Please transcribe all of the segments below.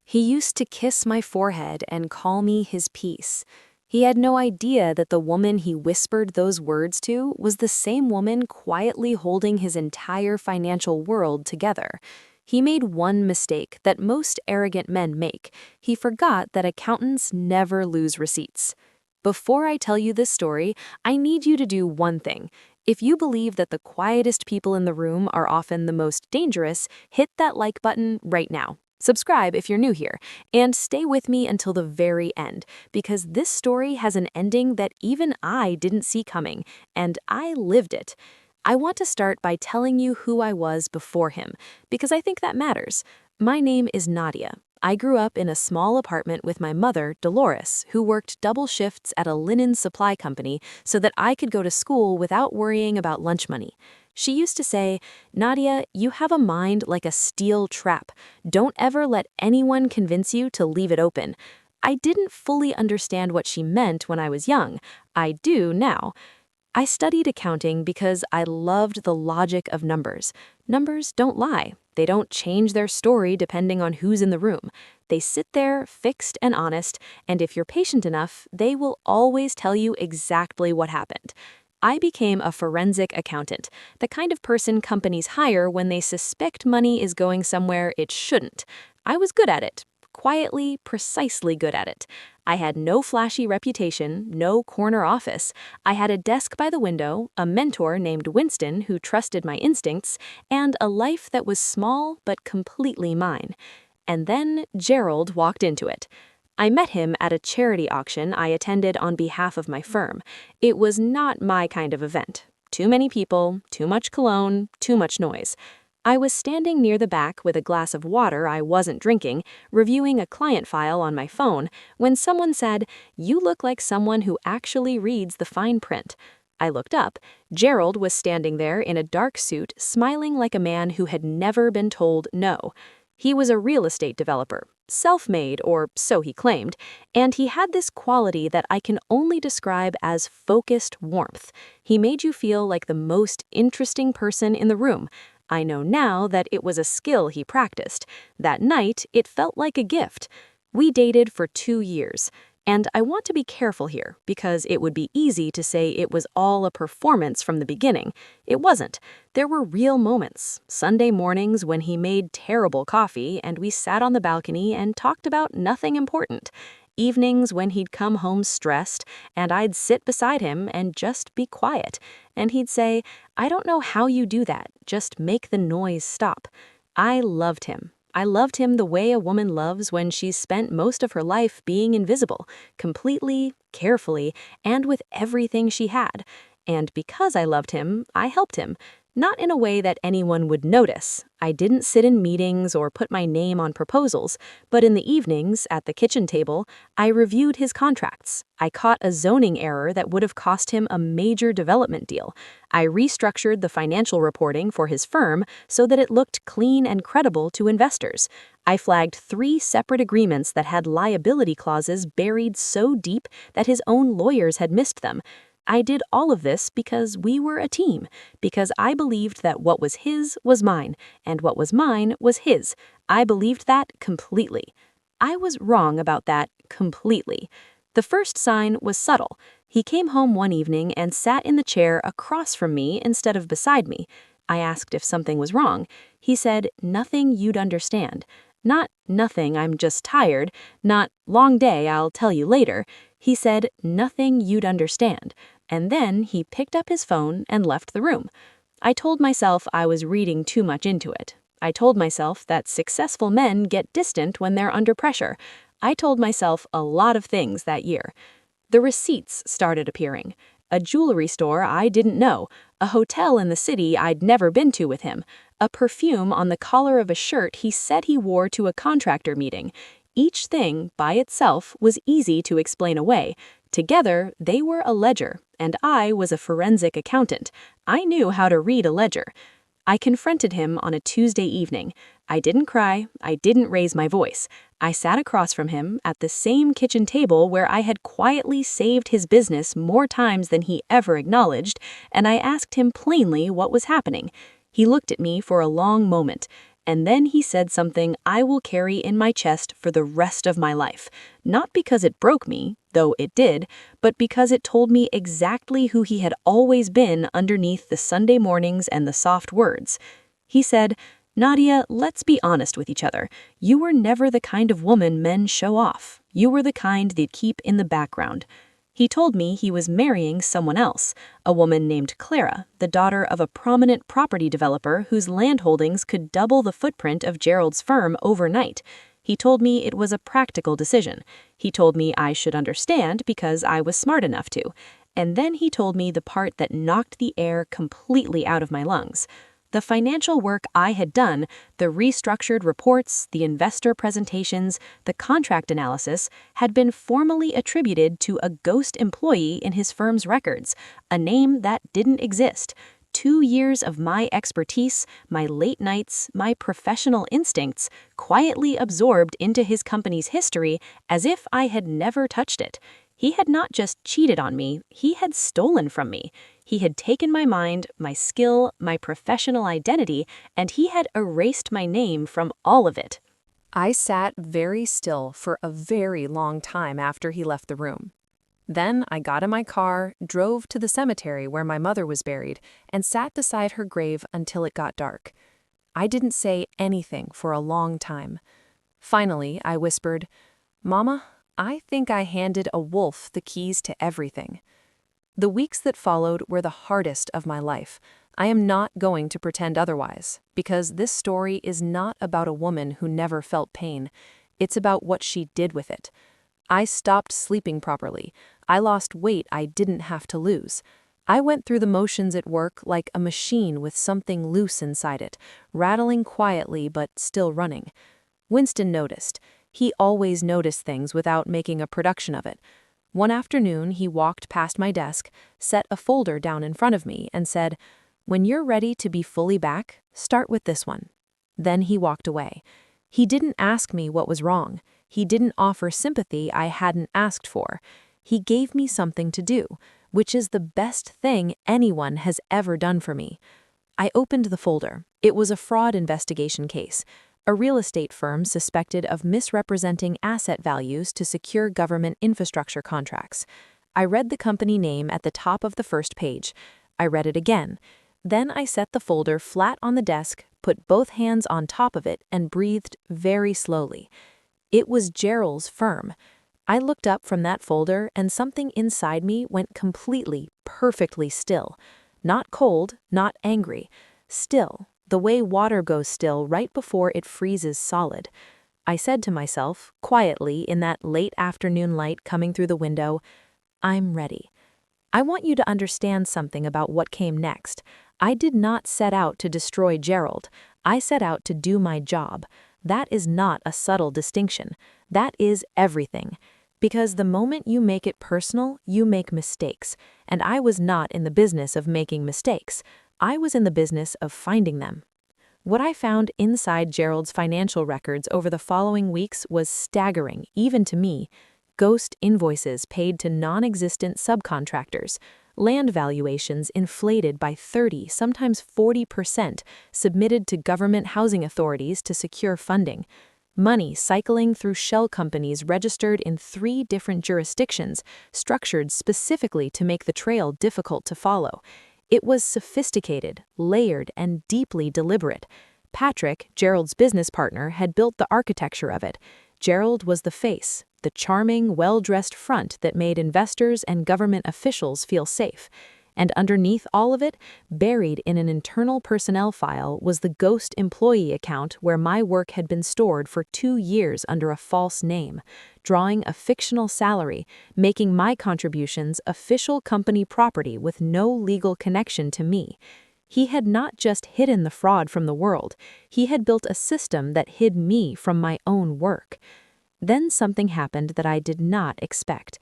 He used to kiss my forehead and call me his peace. He had no idea that the woman he whispered those words to was the same woman quietly holding his entire financial world together. He made one mistake that most arrogant men make. He forgot that accountants never lose receipts. Before I tell you this story, I need you to do one thing. If you believe that the quietest people in the room are often the most dangerous, hit that like button right now. Subscribe if you're new here, and stay with me until the very end, because this story has an ending that even I didn't see coming, and I lived it. I want to start by telling you who I was before him, because I think that matters. My name is Nadia. I grew up in a small apartment with my mother, Dolores, who worked double shifts at a linen supply company so that I could go to school without worrying about lunch money. She used to say, "Nadia, you have a mind like a steel trap. Don't ever let anyone convince you to leave it open." I didn't fully understand what she meant when I was young. I do now. I studied accounting because I loved the logic of numbers. Numbers don't lie. They don't change their story depending on who's in the room. They sit there, fixed and honest, and if you're patient enough, they will always tell you exactly what happened. I became a forensic accountant, the kind of person companies hire when they suspect money is going somewhere it shouldn't. I was good at it. Quietly, precisely good at it. I had no flashy reputation, no corner office. I had a desk by the window, a mentor named Winston who trusted my instincts, and a life that was small but completely mine. And then Gerald walked into it. I met him at a charity auction I attended on behalf of my firm. It was not my kind of event. Too many people, too much cologne, too much noise. I was standing near the back with a glass of water I wasn't drinking, reviewing a client file on my phone, when someone said, "You look like someone who actually reads the fine print." I looked up. Gerald was standing there in a dark suit, smiling like a man who had never been told no. He was a real estate developer, self-made, or so he claimed, and he had this quality that I can only describe as focused warmth. He made you feel like the most interesting person in the room. I know now that it was a skill he practiced. That night, it felt like a gift. We dated for 2 years. And I want to be careful here, because it would be easy to say it was all a performance from the beginning. It wasn't. There were real moments. Sunday mornings when he made terrible coffee and we sat on the balcony and talked about nothing important. Evenings when he'd come home stressed and I'd sit beside him and just be quiet. And he'd say, "I don't know how you do that. Just make the noise stop." I loved him. I loved him the way a woman loves when she's spent most of her life being invisible, completely, carefully, and with everything she had. And because I loved him, I helped him. Not in a way that anyone would notice. I didn't sit in meetings or put my name on proposals, but in the evenings, at the kitchen table, I reviewed his contracts. I caught a zoning error that would have cost him a major development deal. I restructured the financial reporting for his firm so that it looked clean and credible to investors. I flagged 3 separate agreements that had liability clauses buried so deep that his own lawyers had missed them. I did all of this because we were a team, because I believed that what was his was mine, and what was mine was his. I believed that completely. I was wrong about that completely. The first sign was subtle. He came home one evening and sat in the chair across from me instead of beside me. I asked if something was wrong. He said, "Nothing you'd understand." Not "nothing, I'm just tired," not "long day, I'll tell you later." He said, "Nothing you'd understand." And then he picked up his phone and left the room. I told myself I was reading too much into it. I told myself that successful men get distant when they're under pressure. I told myself a lot of things that year. The receipts started appearing. A jewelry store I didn't know, a hotel in the city I'd never been to with him, a perfume on the collar of a shirt he said he wore to a contractor meeting. Each thing, by itself, was easy to explain away. Together, they were a ledger, and I was a forensic accountant. I knew how to read a ledger. I confronted him on a Tuesday evening. I didn't cry. I didn't raise my voice. I sat across from him at the same kitchen table where I had quietly saved his business more times than he ever acknowledged, and I asked him plainly what was happening. He looked at me for a long moment, And then he said something I will carry in my chest for the rest of my life. Not because it broke me, though it did, but because it told me exactly who he had always been underneath the Sunday mornings and the soft words. He said, "Nadia, let's be honest with each other. You were never the kind of woman men show off. You were the kind they'd keep in the background." He told me he was marrying someone else, a woman named Clara, the daughter of a prominent property developer whose land holdings could double the footprint of Gerald's firm overnight. He told me it was a practical decision. He told me I should understand because I was smart enough to. And then he told me the part that knocked the air completely out of my lungs. The financial work I had done, the restructured reports, the investor presentations, the contract analysis, had been formally attributed to a ghost employee in his firm's records, a name that didn't exist. 2 years of my expertise, my late nights, my professional instincts, quietly absorbed into his company's history as if I had never touched it. He had not just cheated on me, he had stolen from me. He had taken my mind, my skill, my professional identity, and he had erased my name from all of it. I sat very still for a very long time after he left the room. Then I got in my car, drove to the cemetery where my mother was buried, and sat beside her grave until it got dark. I didn't say anything for a long time. Finally, I whispered, "Mama, I think I handed a wolf the keys to everything." The weeks that followed were the hardest of my life. I am not going to pretend otherwise, because this story is not about a woman who never felt pain. It's about what she did with it. I stopped sleeping properly. I lost weight I didn't have to lose. I went through the motions at work like a machine with something loose inside it, rattling quietly but still running. Winston noticed. He always noticed things without making a production of it. One afternoon, he walked past my desk, set a folder down in front of me, and said, "When you're ready to be fully back, start with this one." Then he walked away. He didn't ask me what was wrong. He didn't offer sympathy I hadn't asked for. He gave me something to do, which is the best thing anyone has ever done for me. I opened the folder. It was a fraud investigation case. A real estate firm suspected of misrepresenting asset values to secure government infrastructure contracts. I read the company name at the top of the first page. I read it again. Then I set the folder flat on the desk, put both hands on top of it, and breathed very slowly. It was Gerald's firm. I looked up from that folder, and something inside me went completely, perfectly still. Not cold, not angry. Still. The way water goes still right before it freezes solid. I said to myself, quietly in that late afternoon light coming through the window, "I'm ready." I want you to understand something about what came next. I did not set out to destroy Gerald. I set out to do my job. That is not a subtle distinction. That is everything. Because the moment you make it personal, you make mistakes. And I was not in the business of making mistakes. I was in the business of finding them. What I found inside Gerald's financial records over the following weeks was staggering, even to me. Ghost invoices paid to non-existent subcontractors, land valuations inflated by 30, sometimes 40%, submitted to government housing authorities to secure funding, money cycling through shell companies registered in 3 different jurisdictions, structured specifically to make the trail difficult to follow. It was sophisticated, layered, and deeply deliberate. Patrick, Gerald's business partner, had built the architecture of it. Gerald was the face, the charming, well-dressed front that made investors and government officials feel safe. And underneath all of it, buried in an internal personnel file, was the ghost employee account where my work had been stored for 2 years under a false name, drawing a fictional salary, making my contributions official company property with no legal connection to me. He had not just hidden the fraud from the world, he had built a system that hid me from my own work. Then something happened that I did not expect.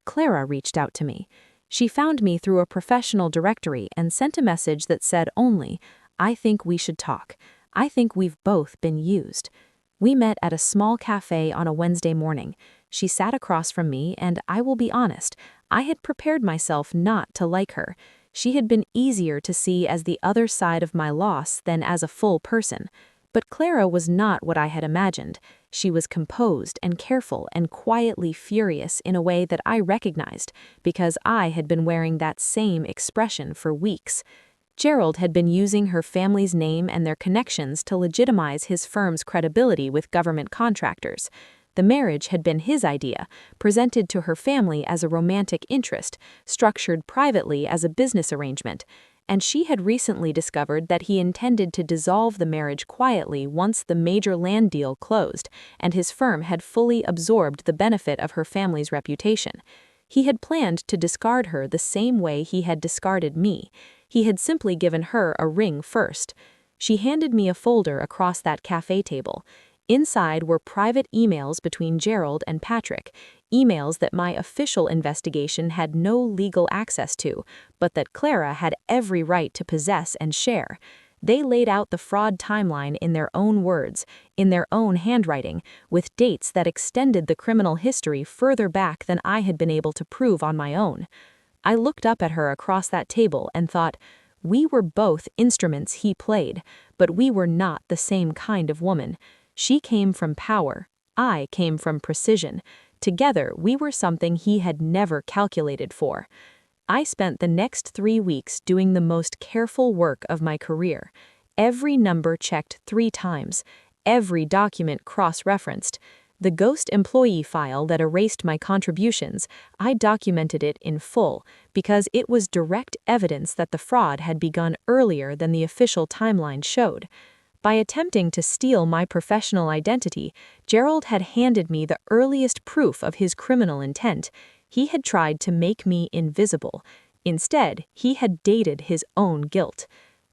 Clara reached out to me. She found me through a professional directory and sent a message that said only, "I think we should talk. I think we've both been used." We met at a small cafe on a Wednesday morning. She sat across from me, and I will be honest, I had prepared myself not to like her. She had been easier to see as the other side of my loss than as a full person. But Clara was not what I had imagined. She was composed and careful and quietly furious in a way that I recognized, because I had been wearing that same expression for weeks. Gerald had been using her family's name and their connections to legitimize his firm's credibility with government contractors. The marriage had been his idea, presented to her family as a romantic interest, structured privately as a business arrangement, and she had recently discovered that he intended to dissolve the marriage quietly once the major land deal closed, and his firm had fully absorbed the benefit of her family's reputation. He had planned to discard her the same way he had discarded me. He had simply given her a ring first. She handed me a folder across that cafe table. Inside were private emails between Gerald and Patrick, emails that my official investigation had no legal access to, but that Clara had every right to possess and share. They laid out the fraud timeline in their own words, in their own handwriting, with dates that extended the criminal history further back than I had been able to prove on my own. I looked up at her across that table and thought, we were both instruments he played, but we were not the same kind of woman. She came from power. I came from precision. Together, we were something he had never calculated for. I spent the next 3 weeks doing the most careful work of my career. Every number checked 3 times. Every document cross-referenced. The ghost employee file that erased my contributions, I documented it in full, because it was direct evidence that the fraud had begun earlier than the official timeline showed. By attempting to steal my professional identity, Gerald had handed me the earliest proof of his criminal intent. He had tried to make me invisible. Instead, he had dated his own guilt.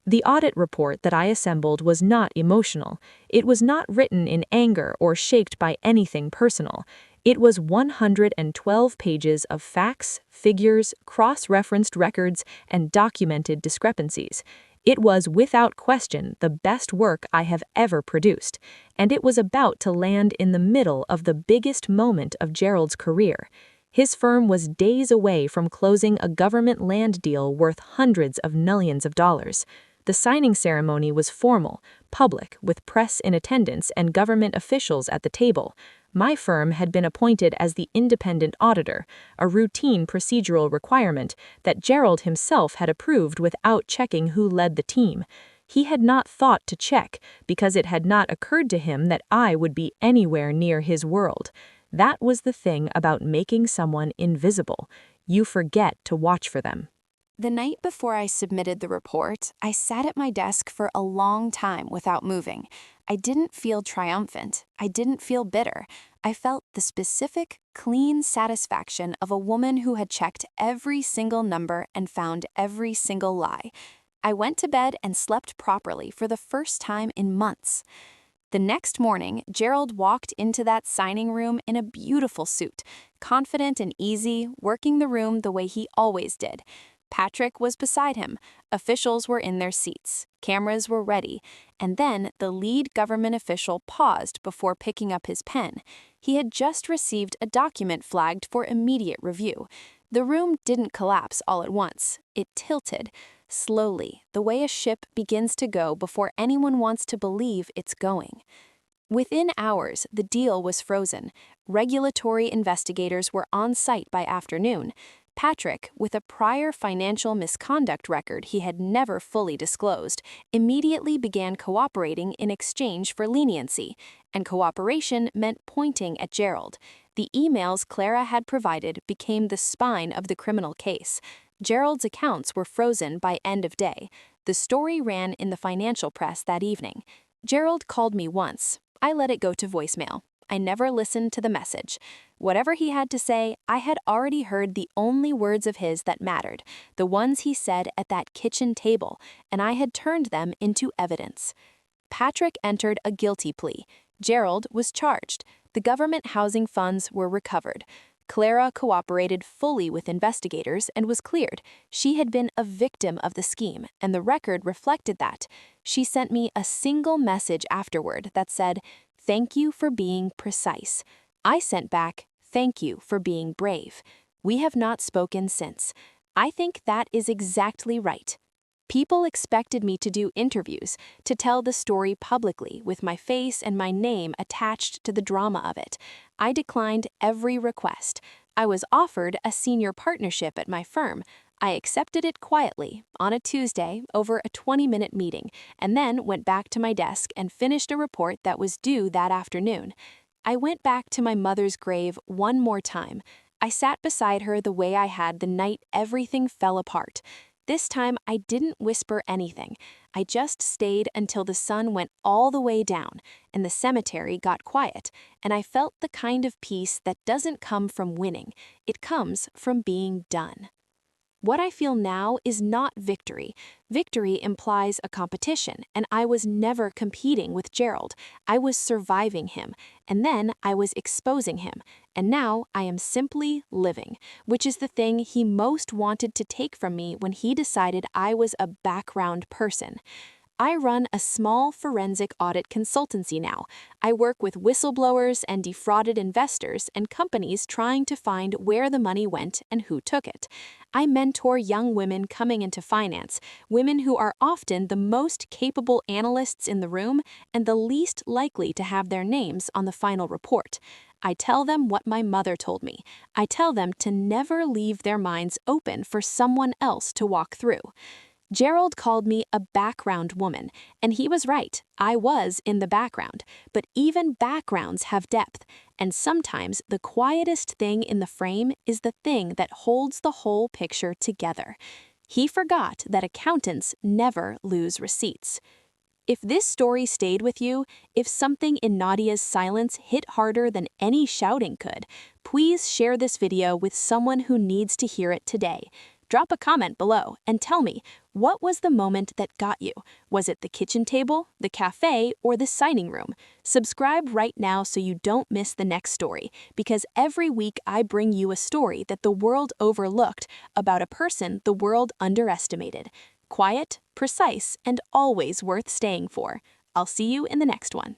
The audit report that I assembled was not emotional. It was not written in anger or shaped by anything personal. It was 112 pages of facts, figures, cross-referenced records, and documented discrepancies. It was without question the best work I have ever produced, and it was about to land in the middle of the biggest moment of Gerald's career. His firm was days away from closing a government land deal worth hundreds of millions of dollars. The signing ceremony was formal, public, with press in attendance and government officials at the table. My firm had been appointed as the independent auditor, a routine procedural requirement that Gerald himself had approved without checking who led the team. He had not thought to check because it had not occurred to him that I would be anywhere near his world. That was the thing about making someone invisible. You forget to watch for them. The night before I submitted the report, I sat at my desk for a long time without moving. I didn't feel triumphant. I didn't feel bitter. I felt the specific, clean satisfaction of a woman who had checked every single number and found every single lie. I went to bed and slept properly for the first time in months. The next morning, Gerald walked into that signing room in a beautiful suit, confident and easy, working the room the way he always did. Patrick was beside him, officials were in their seats, cameras were ready, and then the lead government official paused before picking up his pen. He had just received a document flagged for immediate review. The room didn't collapse all at once. It tilted, slowly, the way a ship begins to go before anyone wants to believe it's going. Within hours, the deal was frozen. Regulatory investigators were on site by afternoon. Patrick, with a prior financial misconduct record he had never fully disclosed, immediately began cooperating in exchange for leniency, and cooperation meant pointing at Gerald. The emails Clara had provided became the spine of the criminal case. Gerald's accounts were frozen by end of day. The story ran in the financial press that evening. Gerald called me once. I let it go to voicemail. I never listened to the message. Whatever he had to say, I had already heard the only words of his that mattered, the ones he said at that kitchen table, and I had turned them into evidence. Patrick entered a guilty plea. Gerald was charged. The government housing funds were recovered. Clara cooperated fully with investigators and was cleared. She had been a victim of the scheme, and the record reflected that. She sent me a single message afterward that said, "Thank you for being precise." I sent back, "Thank you for being brave." We have not spoken since. I think that is exactly right. People expected me to do interviews, to tell the story publicly with my face and my name attached to the drama of it. I declined every request. I was offered a senior partnership at my firm. I accepted it quietly on a Tuesday over a 20-minute meeting, and then went back to my desk and finished a report that was due that afternoon. I went back to my mother's grave one more time. I sat beside her the way I had the night everything fell apart. This time I didn't whisper anything. I just stayed until the sun went all the way down and the cemetery got quiet, and I felt the kind of peace that doesn't come from winning. It comes from being done. What I feel now is not victory. Victory implies a competition, and I was never competing with Gerald. I was surviving him, and then I was exposing him, and now I am simply living, which is the thing he most wanted to take from me when he decided I was a background person. I run a small forensic audit consultancy now. I work with whistleblowers and defrauded investors and companies trying to find where the money went and who took it. I mentor young women coming into finance, women who are often the most capable analysts in the room and the least likely to have their names on the final report. I tell them what my mother told me. I tell them to never leave their minds open for someone else to walk through. Gerald called me a background woman, and he was right. I was in the background, but even backgrounds have depth, and sometimes the quietest thing in the frame is the thing that holds the whole picture together. He forgot that accountants never lose receipts. If this story stayed with you, if something in Nadia's silence hit harder than any shouting could, please share this video with someone who needs to hear it today. Drop a comment below and tell me, what was the moment that got you? Was it the kitchen table, the cafe, or the signing room? Subscribe right now so you don't miss the next story, because every week I bring you a story that the world overlooked about a person the world underestimated. Quiet, precise, and always worth staying for. I'll see you in the next one.